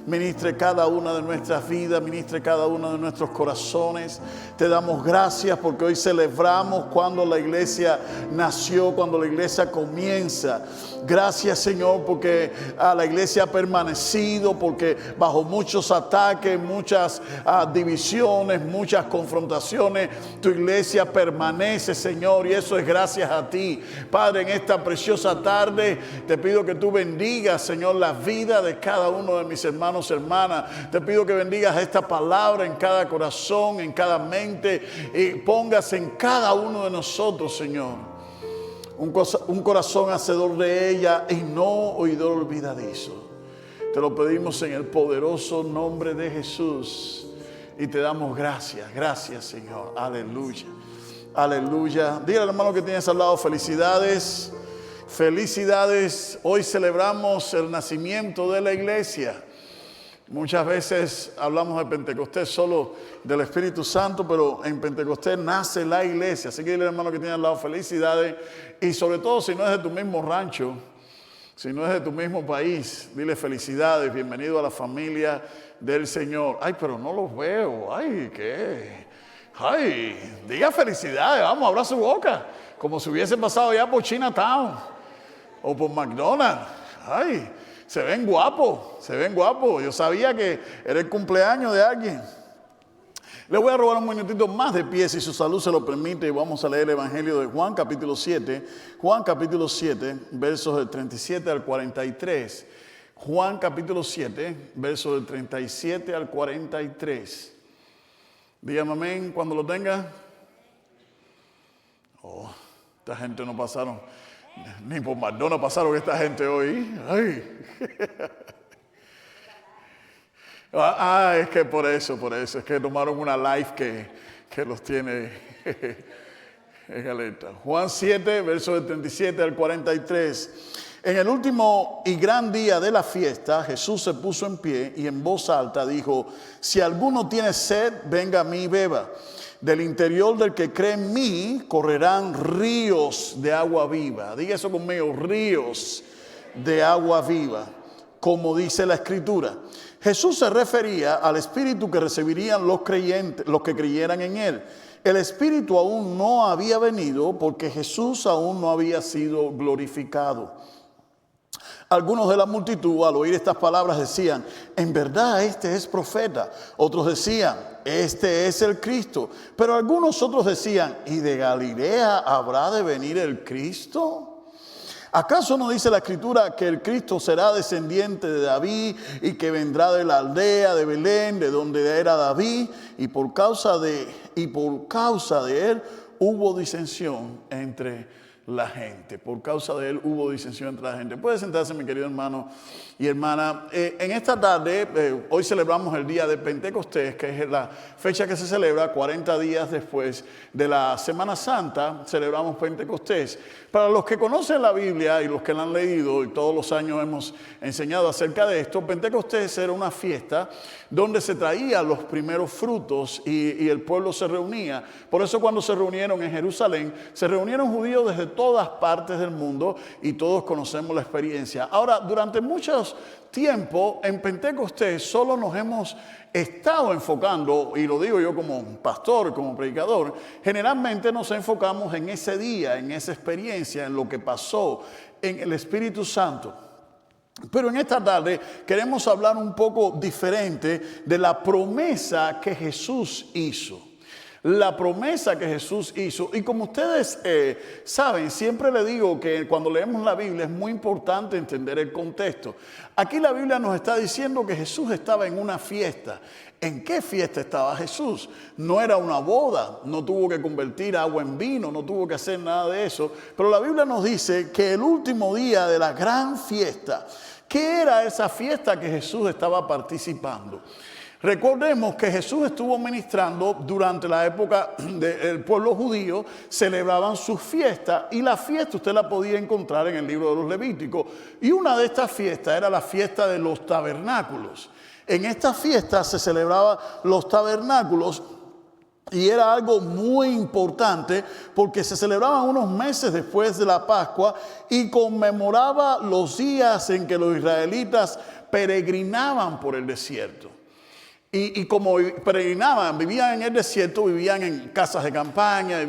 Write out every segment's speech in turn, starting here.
ministre cada una de nuestras vidas, ministre cada uno de nuestros corazones. Te damos gracias porque hoy celebramos cuando la iglesia nació, cuando la iglesia comienza. Gracias, Señor, porque la iglesia ha permanecido, porque bajo muchos ataques, muchas divisiones, muchas confrontaciones, tu iglesia permanece, Señor, y eso es gracias a ti. Padre, en esta preciosa tarde te pido que tú bendigas, Señor, la vida de cada uno de mis hermanos y hermanas. Te pido que bendigas esta palabra en cada corazón, en cada mente, y pongas en cada uno de nosotros, Señor, un corazón hacedor de ella y no oidor olvidadizo. Te lo pedimos en el poderoso nombre de Jesús y te damos gracias. Gracias, Señor. Aleluya. Aleluya. Dile al hermano que tienes al lado, felicidades. Felicidades. Hoy celebramos el nacimiento de la iglesia. Muchas veces hablamos de Pentecostés solo del Espíritu Santo, pero en Pentecostés nace la iglesia. Así que dile al hermano que tiene al lado, felicidades. Y sobre todo si no es de tu mismo rancho, si no es de tu mismo país, dile felicidades, bienvenido a la familia del Señor. Ay, pero no los veo. Ay, ¿qué? Ay, diga felicidades, vamos, abra su boca. Como si hubiese pasado ya por Chinatown o por McDonald's. Ay, se ven guapos, se ven guapos. Yo sabía que era el cumpleaños de alguien. Le voy a robar un minutito más de pie, si su salud se lo permite, y vamos a leer el Evangelio de Juan, capítulo 7. Juan, capítulo 7, versos del 37 al 43. Juan, capítulo 7, versos del 37 al 43. Dígame amén cuando lo tenga. Oh, esta gente no pasaron, ni por McDonald's pasaron esta gente hoy. Ay. Es que por eso, es que tomaron una life que los tiene en alerta. Juan 7, versos del 37 al 43. En el último y gran día de la fiesta, Jesús se puso en pie y en voz alta dijo: si alguno tiene sed, venga a mí y beba. Del interior del que cree en mí correrán ríos de agua viva. Diga eso conmigo, ríos de agua viva, como dice la Escritura. Jesús se refería al Espíritu que recibirían los creyentes, los que creyeran en Él. El Espíritu aún no había venido porque Jesús aún no había sido glorificado. Algunos de la multitud al oír estas palabras decían: en verdad este es profeta. Otros decían: este es el Cristo. Pero algunos otros decían: ¿y de Galilea habrá de venir el Cristo? ¿Acaso no dice la Escritura que el Cristo será descendiente de David y que vendrá de la aldea de Belén, de donde era David? Y por causa de él hubo disensión entre la gente. Por causa de él hubo disensión entre la gente. Puede sentarse, mi querido hermano y hermana. En esta tarde, hoy celebramos el día de Pentecostés, que es la fecha que se celebra 40 días después de la Semana Santa. Celebramos Pentecostés. Para los que conocen la Biblia y los que la han leído, y todos los años hemos enseñado acerca de esto, Pentecostés era una fiesta donde se traían los primeros frutos y el pueblo se reunía. Por eso cuando se reunieron en Jerusalén, se reunieron judíos desde todas partes del mundo y todos conocemos la experiencia. Ahora, durante muchos tiempo en Pentecostés solo nos hemos estado enfocando, y lo digo yo como pastor, como predicador, generalmente nos enfocamos en ese día, en esa experiencia, en lo que pasó, en el Espíritu Santo. Pero en esta tarde queremos hablar un poco diferente de la promesa que Jesús hizo. La promesa que Jesús hizo. Y como ustedes saben, siempre le digo que cuando leemos la Biblia es muy importante entender el contexto. Aquí la Biblia nos está diciendo que Jesús estaba en una fiesta. ¿En qué fiesta estaba Jesús? No era una boda, no tuvo que convertir agua en vino, no tuvo que hacer nada de eso. Pero la Biblia nos dice que el último día de la gran fiesta, ¿qué era esa fiesta que Jesús estaba participando? Recordemos que Jesús estuvo ministrando durante la época del pueblo judío, celebraban sus fiestas y la fiesta usted la podía encontrar en el libro de los Levíticos. Y una de estas fiestas era la fiesta de los tabernáculos. En esta fiesta se celebraban los tabernáculos Y era algo muy importante porque se celebraban unos meses después de la Pascua y conmemoraba los días en que los israelitas peregrinaban por el desierto. Y como peregrinaban, vivían en el desierto, vivían en casas de campaña,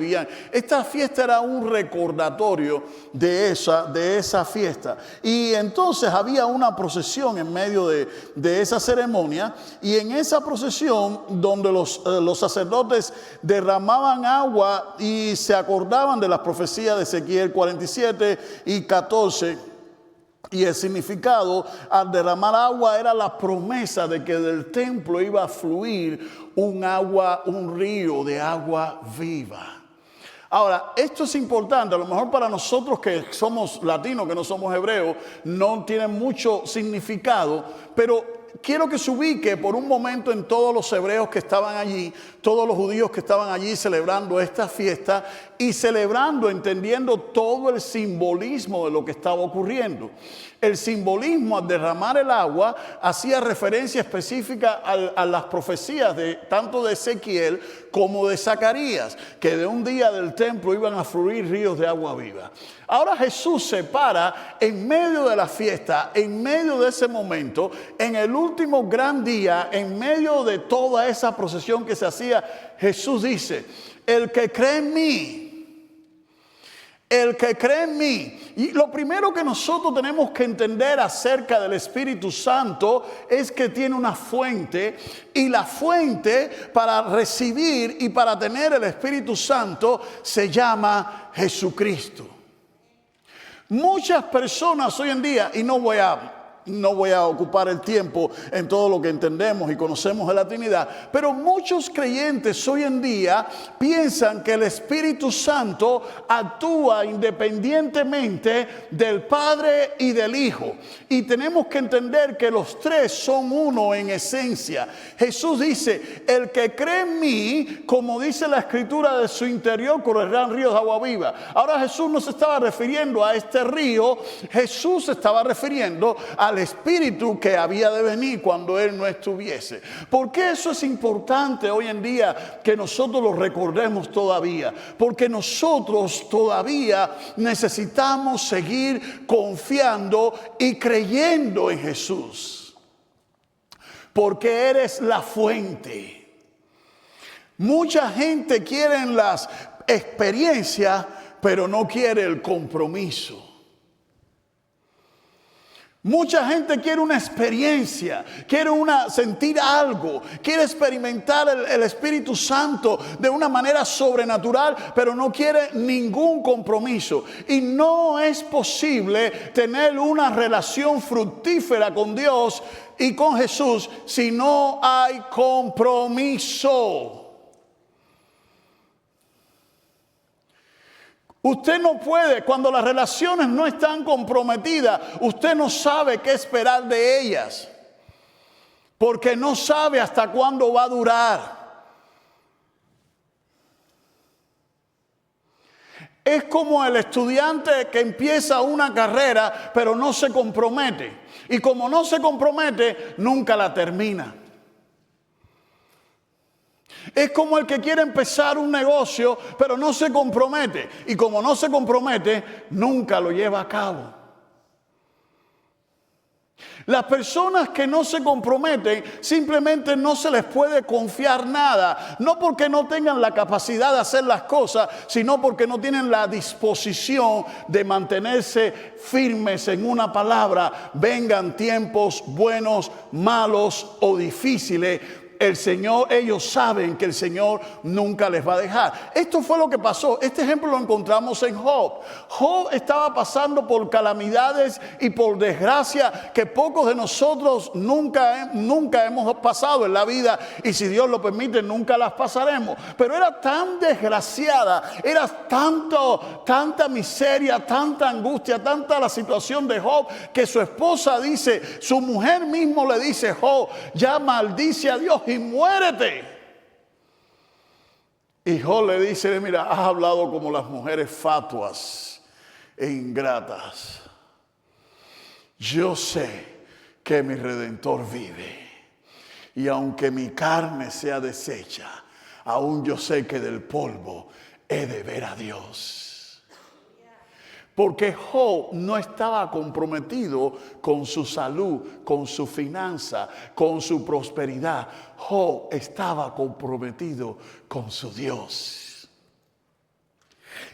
Esta fiesta era un recordatorio de esa fiesta. Y entonces había una procesión en medio de esa ceremonia. Y en esa procesión, donde los sacerdotes derramaban agua y se acordaban de las profecías de Ezequiel 47 y 14. Y el significado al derramar agua era la promesa de que del templo iba a fluir un río de agua viva. Ahora, esto es importante, a lo mejor para nosotros que somos latinos, que no somos hebreos, no tiene mucho significado, pero quiero que se ubique por un momento en todos los hebreos que estaban allí, todos los judíos que estaban allí celebrando esta fiesta y celebrando, entendiendo todo el simbolismo de lo que estaba ocurriendo. El simbolismo al derramar el agua hacía referencia específica a las profecías tanto de Ezequiel como de Zacarías, que de un día del templo iban a fluir ríos de agua viva. Ahora Jesús se para en medio de la fiesta, en medio de ese momento, en el último gran día, en medio de toda esa procesión que se hacía. Jesús dice: el que cree en mí, el que cree en mí. Y lo primero que nosotros tenemos que entender acerca del Espíritu Santo es que tiene una fuente, y la fuente para recibir y para tener el Espíritu Santo se llama Jesucristo. Muchas personas hoy en día, y no voy a ocupar el tiempo en todo lo que entendemos y conocemos de la Trinidad, pero muchos creyentes hoy en día piensan que el Espíritu Santo actúa independientemente del Padre y del Hijo. Y tenemos que entender que los tres son uno en esencia. Jesús dice: el que cree en mí, como dice la Escritura, de su interior correrán ríos de agua viva. Ahora Jesús no se estaba refiriendo a este río, Jesús se estaba refiriendo al Espíritu que había de venir cuando Él no estuviese. ¿Por qué eso es importante hoy en día que nosotros lo recordemos todavía? Porque nosotros todavía necesitamos seguir confiando y creyendo en Jesús, porque eres la fuente. Mucha gente quiere las experiencias, pero no quiere el compromiso. Mucha gente quiere una experiencia, quiere sentir algo, quiere experimentar el Espíritu Santo de una manera sobrenatural, pero no quiere ningún compromiso. Y no es posible tener una relación fructífera con Dios y con Jesús si no hay compromiso. Usted no puede, cuando las relaciones no están comprometidas, usted no sabe qué esperar de ellas, porque no sabe hasta cuándo va a durar. Es como el estudiante que empieza una carrera, pero no se compromete. Y como no se compromete, nunca la termina. Es como el que quiere empezar un negocio, pero no se compromete. Y como no se compromete, nunca lo lleva a cabo. Las personas que no se comprometen, simplemente no se les puede confiar nada. No porque no tengan la capacidad de hacer las cosas, sino porque no tienen la disposición de mantenerse firmes en una palabra. Vengan tiempos buenos, malos o difíciles, ellos saben que el Señor nunca les va a dejar. Esto fue lo que pasó. Este ejemplo lo encontramos en Job. Job estaba pasando por calamidades y por desgracia que pocos de nosotros nunca hemos pasado en la vida, y si Dios lo permite nunca las pasaremos. Pero era tan desgraciada, era tanta miseria, tanta angustia, tanta la situación de Job, que su esposa dice, su mujer mismo le dice: Job, ya maldice a Dios y muérete. Y Job le dice: mira, has hablado como las mujeres fatuas e ingratas. Yo sé que mi Redentor vive, y aunque mi carne sea deshecha, aún yo sé que del polvo he de ver a Dios. Porque Job no estaba comprometido con su salud, con su finanza, con su prosperidad. Job estaba comprometido con su Dios.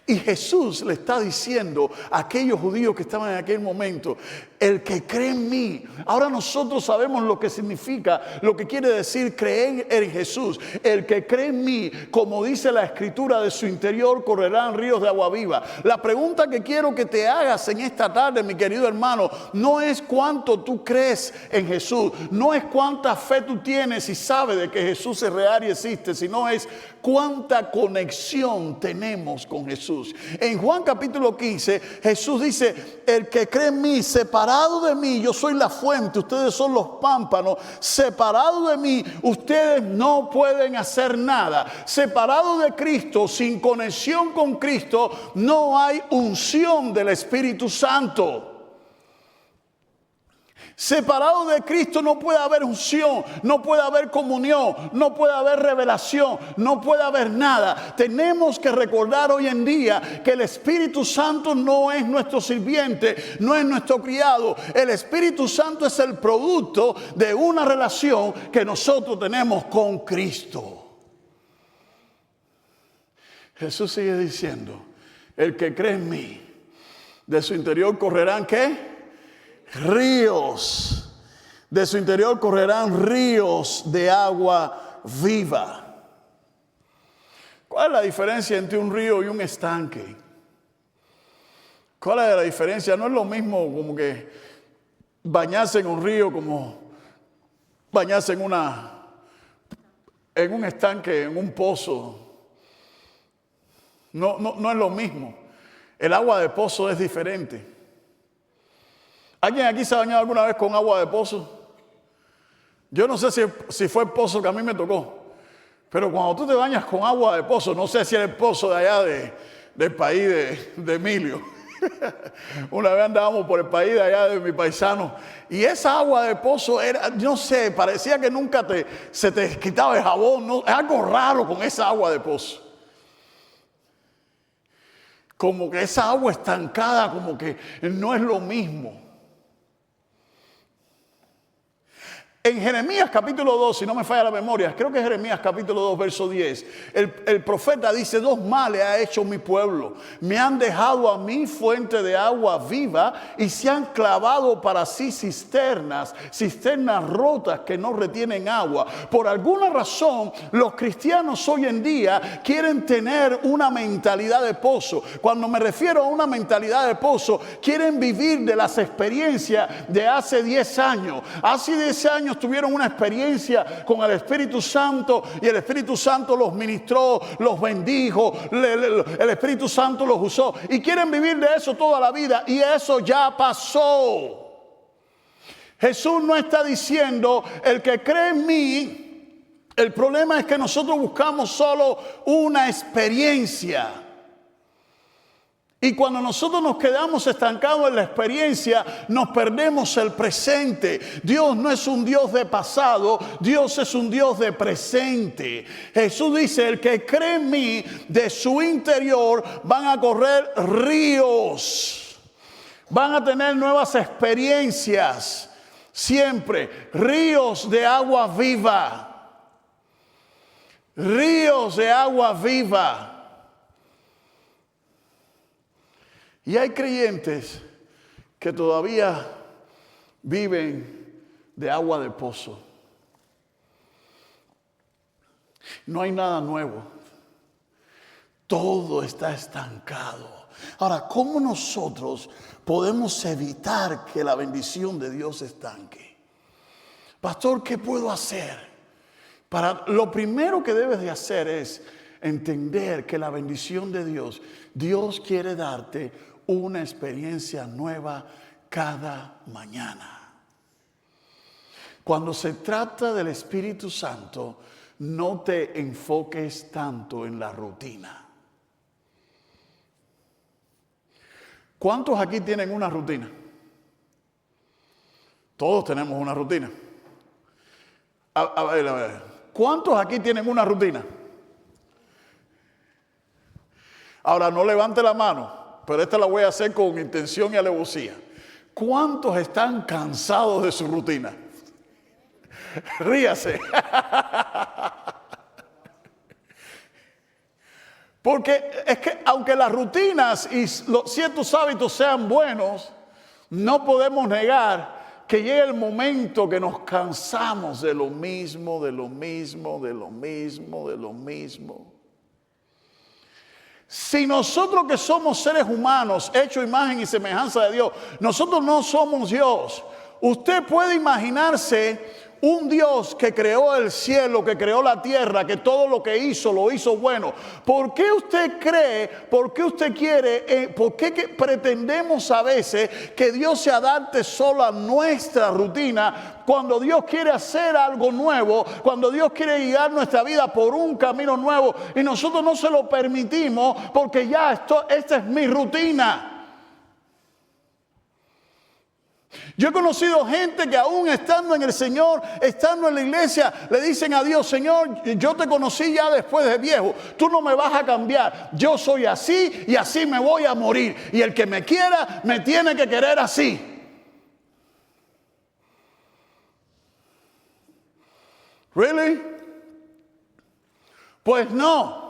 Y Jesús le está diciendo a aquellos judíos que estaban en aquel momento, el que cree en mí. Ahora nosotros sabemos lo que significa, lo que quiere decir creer en Jesús. El que cree en mí, como dice la Escritura, de su interior correrán ríos de agua viva. La pregunta que quiero que te hagas en esta tarde, mi querido hermano, no es cuánto tú crees en Jesús, no es cuánta fe tú tienes y sabes de que Jesús es real y existe, sino es cuánta conexión tenemos con Jesús. En Juan capítulo 15, Jesús dice, el que cree en mí, separado de mí, yo soy la fuente, ustedes son los pámpanos, separado de mí, ustedes no pueden hacer nada. Separado de Cristo, sin conexión con Cristo, no hay unción del Espíritu Santo. Separado de Cristo no puede haber unción, no puede haber comunión, no puede haber revelación, no puede haber nada. Tenemos que recordar hoy en día que el Espíritu Santo no es nuestro sirviente, no es nuestro criado. El Espíritu Santo es el producto de una relación que nosotros tenemos con Cristo. Jesús sigue diciendo, el que cree en mí, de su interior correrán ¿qué? Ríos, de su interior correrán ríos de agua viva. ¿Cuál es la diferencia entre un río y un estanque? ¿Cuál es la diferencia? No es lo mismo como que bañarse en un río como bañarse en un estanque, en un pozo. No es lo mismo. El agua de pozo es diferente. ¿Alguien aquí se ha bañado alguna vez con agua de pozo? Yo no sé si fue el pozo que a mí me tocó, pero cuando tú te bañas con agua de pozo, no sé si era el pozo de allá del país de Emilio. Una vez andábamos por el país de allá de mi paisano y esa agua de pozo era, no sé, parecía que nunca se te quitaba el jabón, ¿no? Es algo raro con esa agua de pozo. Como que esa agua estancada, como que no es lo mismo. En Jeremías capítulo 2, si no me falla la memoria, creo que es Jeremías capítulo 2, verso 10, el profeta dice, dos males ha hecho mi pueblo. Me han dejado a mí fuente de agua viva y se han clavado para sí cisternas rotas que no retienen agua. Por alguna razón, los cristianos hoy en día quieren tener una mentalidad de pozo. Cuando me refiero a una mentalidad de pozo, quieren vivir de las experiencias de hace 10 años. Hace 10 años tuvieron una experiencia con el Espíritu Santo y el Espíritu Santo los ministró, los bendijo, el Espíritu Santo los usó y quieren vivir de eso toda la vida y eso ya pasó. Jesús no está diciendo el que cree en mí. El problema es que nosotros buscamos solo una experiencia. Y cuando nosotros nos quedamos estancados en la experiencia, nos perdemos el presente. Dios no es un Dios de pasado, Dios es un Dios de presente. Jesús dice, el que cree en mí, de su interior van a correr ríos. Van a tener nuevas experiencias. Siempre ríos de agua viva. Ríos de agua viva. Y hay creyentes que todavía viven de agua de pozo. No hay nada nuevo. Todo está estancado. Ahora, ¿cómo nosotros podemos evitar que la bendición de Dios se estanque? Pastor, ¿qué puedo hacer? Lo primero que debes de hacer es entender que la bendición de Dios quiere darte una experiencia nueva cada mañana. Cuando se trata del Espíritu Santo, no te enfoques tanto en la rutina. ¿Cuántos aquí tienen una rutina? Todos tenemos una rutina. A ver. ¿Cuántos aquí tienen una rutina? Ahora no levante la mano, pero esta la voy a hacer con intención y alevosía. ¿Cuántos están cansados de su rutina? Ríase. Porque es que aunque las rutinas y los ciertos hábitos sean buenos, no podemos negar que llega el momento que nos cansamos de lo mismo, de lo mismo, de lo mismo, de lo mismo. Si nosotros que somos seres humanos, hechos imagen y semejanza de Dios, nosotros no somos Dios. Usted puede imaginarse un Dios que creó el cielo, que creó la tierra, que todo lo que hizo, lo hizo bueno. ¿Por qué usted cree, por qué usted quiere, por qué pretendemos a veces que Dios se adapte solo a nuestra rutina cuando Dios quiere hacer algo nuevo, cuando Dios quiere guiar nuestra vida por un camino nuevo y nosotros no se lo permitimos porque ya esta es mi rutina? Yo he conocido gente que aún estando en el Señor, estando en la iglesia, le dicen a Dios: Señor, yo te conocí ya después de viejo, tú no me vas a cambiar, yo soy así y así me voy a morir, y el que me quiera me tiene que querer así. ¿Really? Pues no.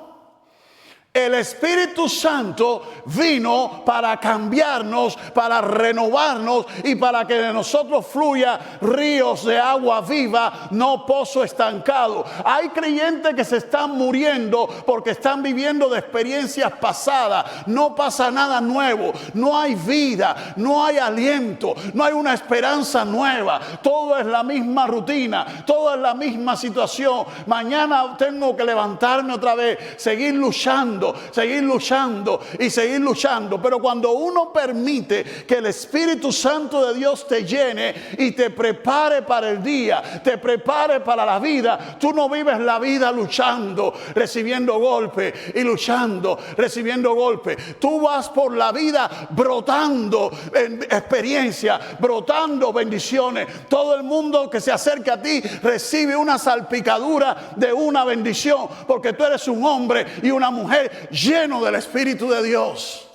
El Espíritu Santo vino para cambiarnos, para renovarnos y para que de nosotros fluya ríos de agua viva, no pozo estancado. Hay creyentes que se están muriendo porque están viviendo de experiencias pasadas. No pasa nada nuevo, no hay vida, no hay aliento, no hay una esperanza nueva. Todo es la misma rutina, todo es la misma situación. Mañana tengo que levantarme otra vez, seguir luchando y seguir luchando. Pero cuando uno permite que el Espíritu Santo de Dios te llene y te prepare para el día, te prepare para la vida, tú no vives la vida luchando, recibiendo golpes y luchando, recibiendo golpes. Tú vas por la vida brotando en experiencia, brotando bendiciones. Todo el mundo que se acerca a ti recibe una salpicadura de una bendición, porque tú eres un hombre y una mujer lleno del Espíritu de Dios.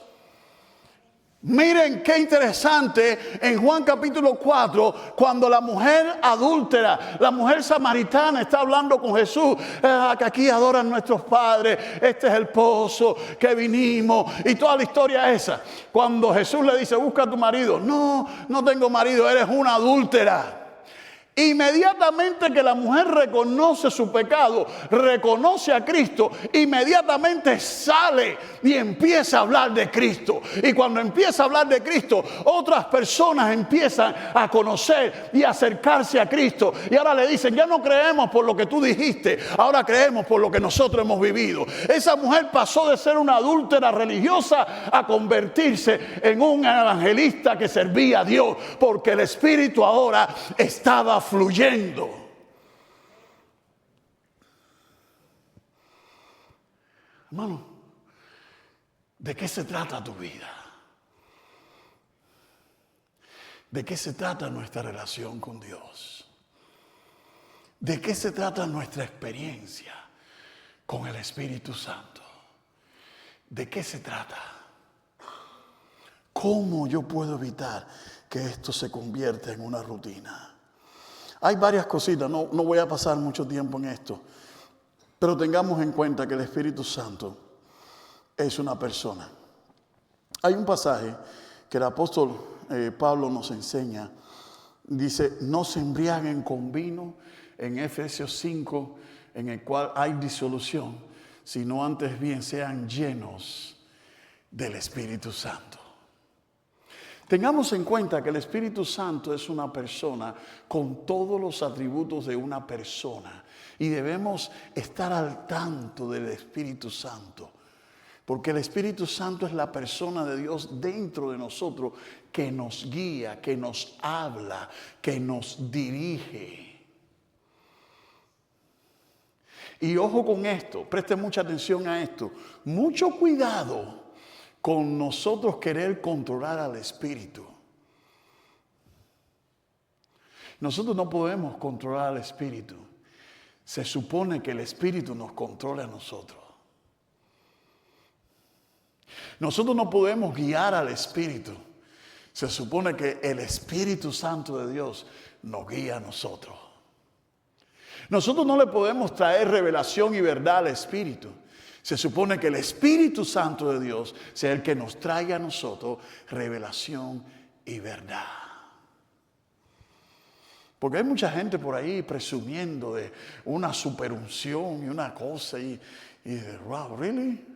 Miren qué interesante en Juan capítulo 4, cuando la mujer adúltera, la mujer samaritana está hablando con Jesús, que aquí adoran nuestros padres, este es el pozo que vinimos, y toda la historia esa. Cuando Jesús le dice: busca a tu marido. No, no tengo marido, eres una adúltera. Inmediatamente que la mujer reconoce su pecado, reconoce a Cristo, inmediatamente sale y empieza a hablar de Cristo. Y cuando empieza a hablar de Cristo, otras personas empiezan a conocer y acercarse a Cristo. Y ahora le dicen: ya no creemos por lo que tú dijiste, ahora creemos por lo que nosotros hemos vivido. Esa mujer pasó de ser una adúltera religiosa a convertirse en un evangelista que servía a Dios, porque el Espíritu ahora estaba fluyendo. Hermano, ¿de qué se trata tu vida? ¿De qué se trata nuestra relación con Dios? ¿De qué se trata nuestra experiencia con el Espíritu Santo? ¿De qué se trata? ¿Cómo yo puedo evitar que esto se convierta en una rutina? Hay varias cositas, no voy a pasar mucho tiempo en esto, pero tengamos en cuenta que el Espíritu Santo es una persona. Hay un pasaje que el apóstol Pablo nos enseña, dice: no se embriaguen con vino, en Efesios 5, en el cual hay disolución, sino antes bien sean llenos del Espíritu Santo. Tengamos en cuenta que el Espíritu Santo es una persona con todos los atributos de una persona y debemos estar al tanto del Espíritu Santo, porque el Espíritu Santo es la persona de Dios dentro de nosotros que nos guía, que nos habla, que nos dirige. Y ojo con esto, preste mucha atención a esto, mucho cuidado con nosotros querer controlar al Espíritu. Nosotros no podemos controlar al Espíritu. Se supone que el Espíritu nos controla a nosotros. Nosotros no podemos guiar al Espíritu. Se supone que el Espíritu Santo de Dios nos guía a nosotros. Nosotros no le podemos traer revelación y verdad al Espíritu. Se supone que el Espíritu Santo de Dios sea el que nos traiga a nosotros revelación y verdad. Porque hay mucha gente por ahí presumiendo de una superunción y una cosa y wow, ¿really?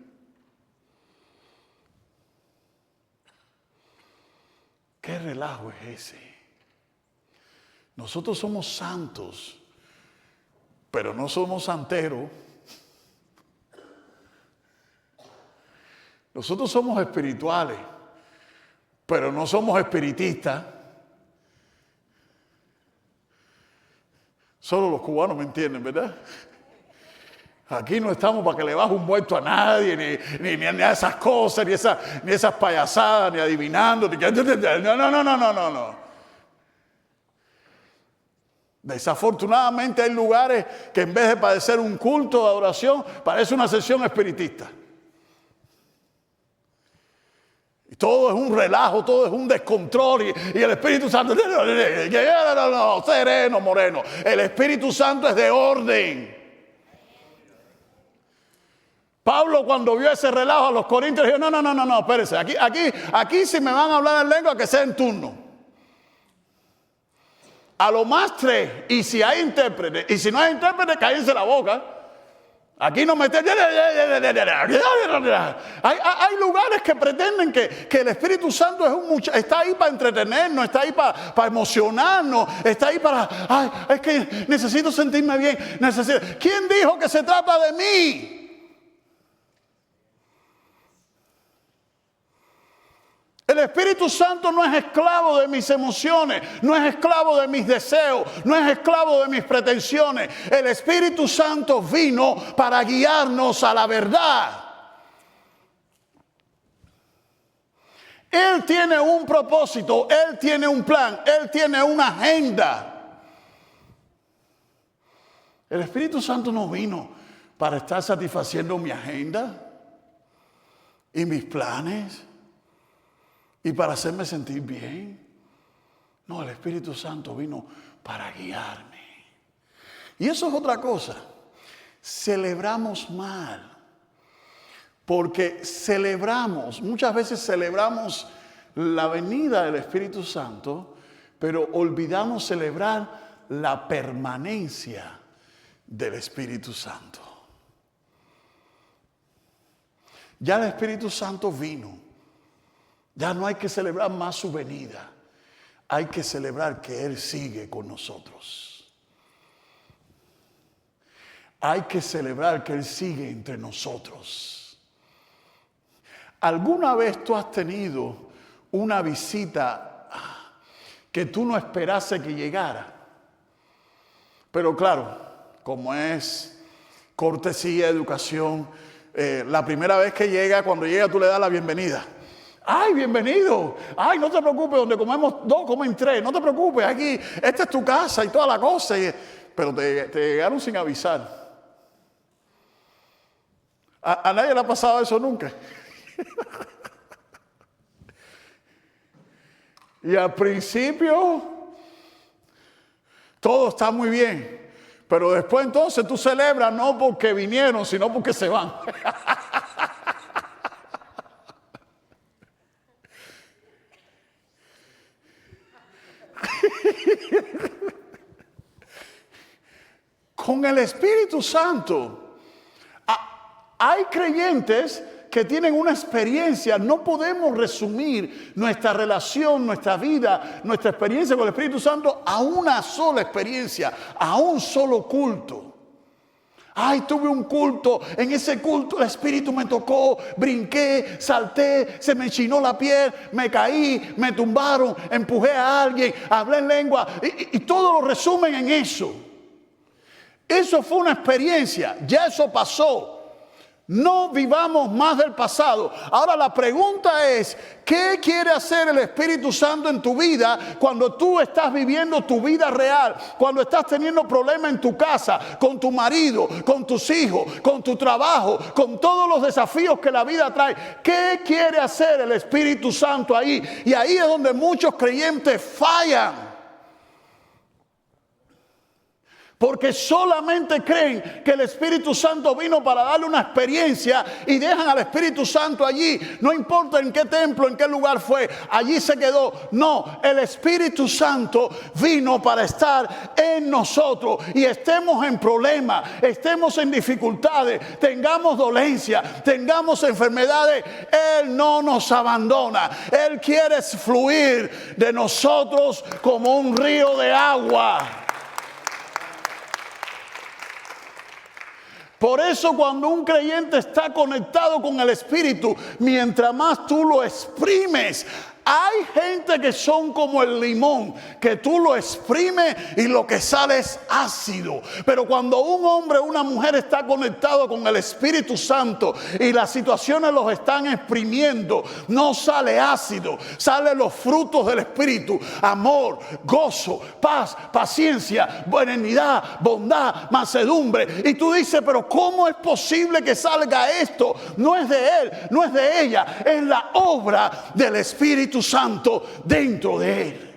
¿Qué relajo es ese? Nosotros somos santos, pero no somos santeros. Nosotros somos espirituales, pero no somos espiritistas. Solo los cubanos me entienden, ¿verdad? Aquí no estamos para que le baje un muerto a nadie, ni a esas cosas, ni esas payasadas, ni adivinando. No. Desafortunadamente hay lugares que en vez de parecer un culto de adoración, parece una sesión espiritista. Y todo es un relajo, todo es un descontrol y el Espíritu Santo, no, sereno, moreno. El Espíritu Santo es de orden. Pablo cuando vio ese relajo a los corintios dijo, no, espérense, aquí si me van a hablar en lengua que sea en turno. A lo más 3, y si hay intérprete, y si no hay intérprete, cállense la boca. Aquí no meten. Hay lugares que pretenden que el Espíritu Santo está ahí para entretenernos, está ahí para emocionarnos, está ahí para, es que necesito sentirme bien. ¿Quién dijo que se trata de mí? El Espíritu Santo no es esclavo de mis emociones, no es esclavo de mis deseos, no es esclavo de mis pretensiones. El Espíritu Santo vino para guiarnos a la verdad. Él tiene un propósito, Él tiene un plan, Él tiene una agenda. El Espíritu Santo no vino para estar satisfaciendo mi agenda y mis planes. Y para hacerme sentir bien. No, el Espíritu Santo vino para guiarme. Y eso es otra cosa. Celebramos mal. Porque muchas veces celebramos la venida del Espíritu Santo, pero olvidamos celebrar la permanencia del Espíritu Santo. Ya el Espíritu Santo vino. Ya no hay que celebrar más su venida. Hay que celebrar que Él sigue con nosotros. Hay que celebrar que Él sigue entre nosotros. ¿Alguna vez tú has tenido una visita que tú no esperase que llegara? Pero claro, como es cortesía, educación, la primera vez que llega, cuando llega tú le das la bienvenida. ¡Ay, bienvenido! ¡Ay, no te preocupes! Donde comemos 2, comen 3. No te preocupes, aquí, esta es tu casa y toda la cosa. Pero te llegaron sin avisar. ¿A nadie le ha pasado eso nunca? Y al principio, todo está muy bien. Pero después entonces tú celebras no porque vinieron, sino porque se van. Con el Espíritu Santo hay creyentes que tienen una experiencia. No podemos resumir nuestra relación, nuestra vida, nuestra experiencia con el Espíritu Santo a una sola experiencia, a un solo culto. Ay, tuve un culto, en ese culto el Espíritu me tocó, brinqué, salté, se me enchinó la piel, me caí, me tumbaron, empujé a alguien, hablé en lengua y todo lo resumen en eso. Eso fue una experiencia, ya eso pasó. No vivamos más del pasado. Ahora la pregunta es, ¿qué quiere hacer el Espíritu Santo en tu vida cuando tú estás viviendo tu vida real? Cuando estás teniendo problemas en tu casa, con tu marido, con tus hijos, con tu trabajo, con todos los desafíos que la vida trae. ¿Qué quiere hacer el Espíritu Santo ahí? Y ahí es donde muchos creyentes fallan. Porque solamente creen que el Espíritu Santo vino para darle una experiencia y dejan al Espíritu Santo allí. No importa en qué templo, en qué lugar fue, allí se quedó. No, el Espíritu Santo vino para estar en nosotros. Y estemos en problemas, estemos en dificultades, tengamos dolencia, tengamos enfermedades. Él no nos abandona. Él quiere fluir de nosotros como un río de agua. Por eso cuando un creyente está conectado con el Espíritu, mientras más tú lo exprimes, hay gente que son como el limón, que tú lo exprimes y lo que sale es ácido. Pero cuando un hombre o una mujer está conectado con el Espíritu Santo y las situaciones los están exprimiendo, no sale ácido, salen los frutos del Espíritu: amor, gozo, paz, paciencia, benignidad, bondad, mansedumbre. Y tú dices, pero ¿cómo es posible que salga esto? No es de él, no es de ella, es la obra del Espíritu Santo dentro de él.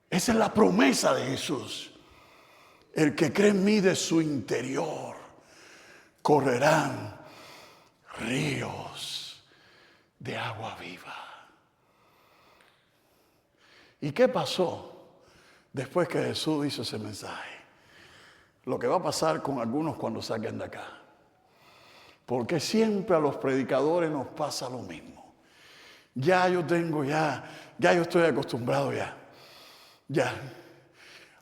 Esa es la promesa de Jesús. El que cree en mí, de su interior correrán ríos de agua viva. ¿Y qué pasó después que Jesús hizo ese mensaje? Lo que va a pasar con algunos cuando salgan de acá. Porque siempre a los predicadores nos pasa lo mismo. Ya yo estoy acostumbrado ya.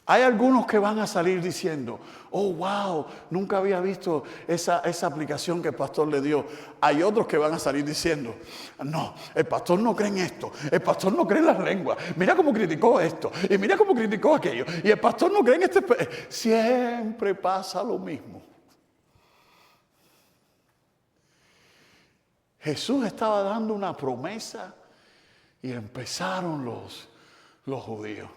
Hay algunos que van a salir diciendo, oh wow, nunca había visto esa aplicación que el pastor le dio. Hay otros que van a salir diciendo, no, el pastor no cree en esto, el pastor no cree en las lenguas, mira cómo criticó esto, y mira cómo criticó aquello, y el pastor no cree en este. Siempre pasa lo mismo. Jesús estaba dando una promesa y empezaron los judíos.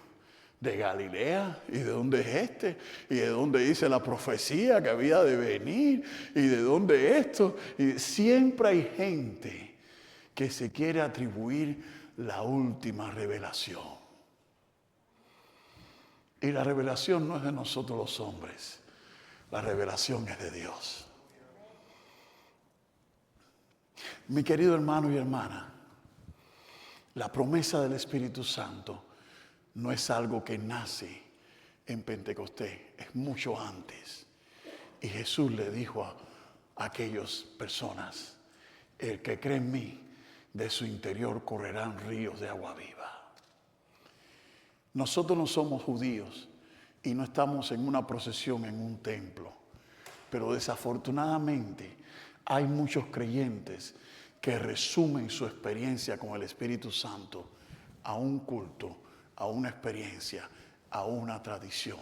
De Galilea, y de dónde es este, y de dónde dice la profecía que había de venir, y de dónde esto. Y siempre hay gente que se quiere atribuir la última revelación. Y la revelación no es de nosotros los hombres, la revelación es de Dios. Mi querido hermano y hermana, la promesa del Espíritu Santo no es algo que nace en Pentecostés, es mucho antes. Y Jesús le dijo a aquellas personas, el que cree en mí, de su interior correrán ríos de agua viva. Nosotros no somos judíos y no estamos en una procesión en un templo, pero desafortunadamente hay muchos creyentes que resumen su experiencia con el Espíritu Santo a un culto, a una experiencia, a una tradición.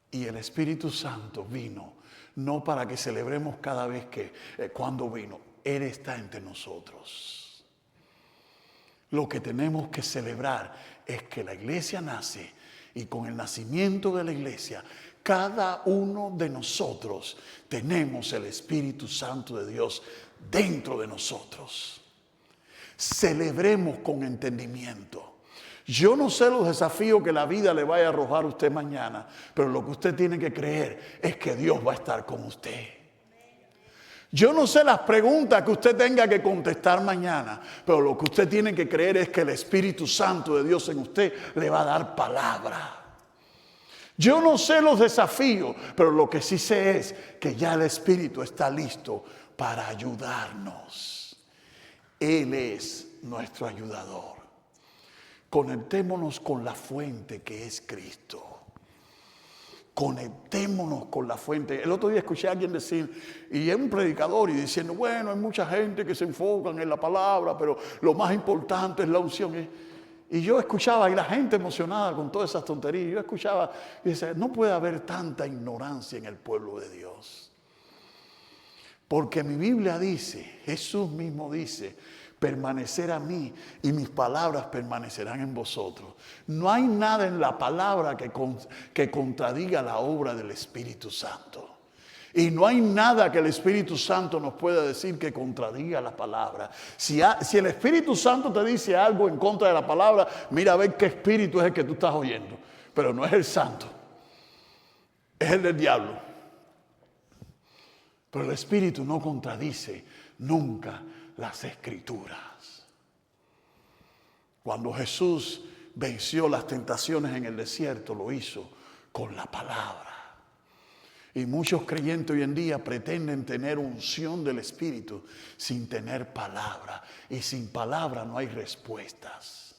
Y el Espíritu Santo vino no para que celebremos cada vez que, cuando vino, Él está entre nosotros. Lo que tenemos que celebrar es que la iglesia nace, y con el nacimiento de la iglesia, cada uno de nosotros tenemos el Espíritu Santo de Dios dentro de nosotros. Celebremos con entendimiento. Yo no sé los desafíos que la vida le vaya a arrojar a usted mañana, pero lo que usted tiene que creer es que Dios va a estar con usted. Yo no sé las preguntas que usted tenga que contestar mañana, pero lo que usted tiene que creer es que el Espíritu Santo de Dios en usted le va a dar palabra. Yo no sé los desafíos, pero lo que sí sé es que ya el Espíritu está listo para ayudarnos. Él es nuestro ayudador. Conectémonos con la fuente que es Cristo. Conectémonos con la fuente. El otro día escuché a alguien decir, y es un predicador, y diciendo, bueno, hay mucha gente que se enfocan en la palabra, pero lo más importante es la unción. Y yo escuchaba y la gente emocionada con todas esas tonterías. Yo escuchaba y decía, no puede haber tanta ignorancia en el pueblo de Dios. Porque mi Biblia dice, Jesús mismo dice, permanecer a mí y mis palabras permanecerán en vosotros. No hay nada en la palabra que contradiga la obra del Espíritu Santo. Y no hay nada que el Espíritu Santo nos pueda decir que contradiga la palabra. Si el Espíritu Santo te dice algo en contra de la palabra, mira a ver qué espíritu es el que tú estás oyendo. Pero no es el santo, es el del diablo. Pero el Espíritu no contradice nunca las Escrituras. Cuando Jesús venció las tentaciones en el desierto, lo hizo con la palabra. Y muchos creyentes hoy en día pretenden tener unción del Espíritu sin tener palabra. Y sin palabra no hay respuestas.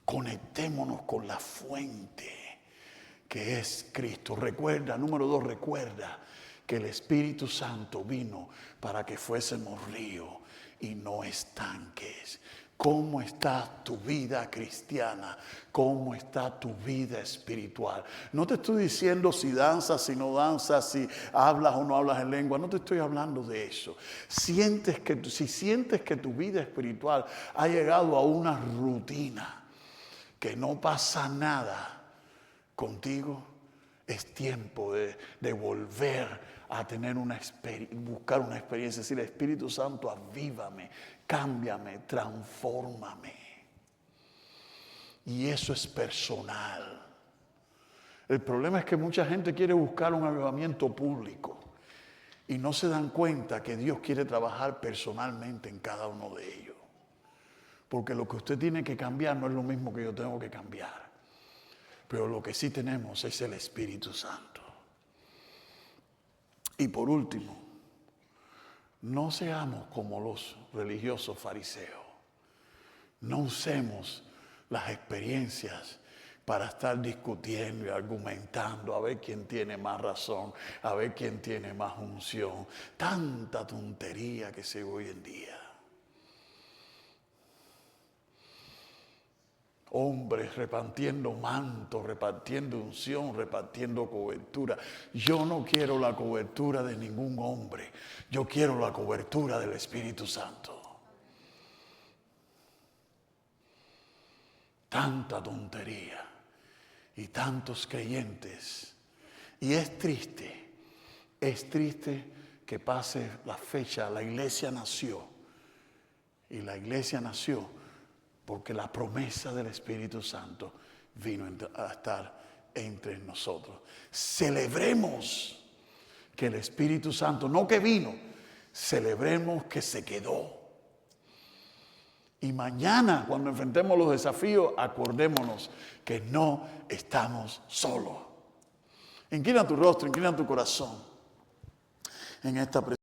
Conectémonos con la fuente que es Cristo. Recuerda, número 2, recuerda que el Espíritu Santo vino para que fuésemos río y no estanques. ¿Cómo está tu vida cristiana? ¿Cómo está tu vida espiritual? No te estoy diciendo si danzas, si no danzas, si hablas o no hablas en lengua. No te estoy hablando de eso. Si sientes que tu vida espiritual ha llegado a una rutina, que no pasa nada contigo, es tiempo de volver a tener buscar una experiencia. Decir, Espíritu Santo, avívame, cámbiame, transfórmame. Y eso es personal. El problema es que mucha gente quiere buscar un avivamiento público y no se dan cuenta que Dios quiere trabajar personalmente en cada uno de ellos. Porque lo que usted tiene que cambiar no es lo mismo que yo tengo que cambiar. Pero lo que sí tenemos es el Espíritu Santo. Y por último, no seamos como los religiosos fariseos. No usemos las experiencias para estar discutiendo y argumentando a ver quién tiene más razón, a ver quién tiene más unción. Tanta tontería que se ve hoy en día. Hombres repartiendo mantos, repartiendo unción, repartiendo cobertura. Yo no quiero la cobertura de ningún hombre. Yo quiero la cobertura del Espíritu Santo. Tanta tontería y tantos creyentes. Y es triste que pase la fecha. La iglesia nació. Y la iglesia nació porque la promesa del Espíritu Santo vino a estar entre nosotros. Celebremos que el Espíritu Santo, no que vino, celebremos que se quedó. Y mañana, cuando enfrentemos los desafíos, acordémonos que no estamos solos. Inclina tu rostro, inclina tu corazón en esta presencia.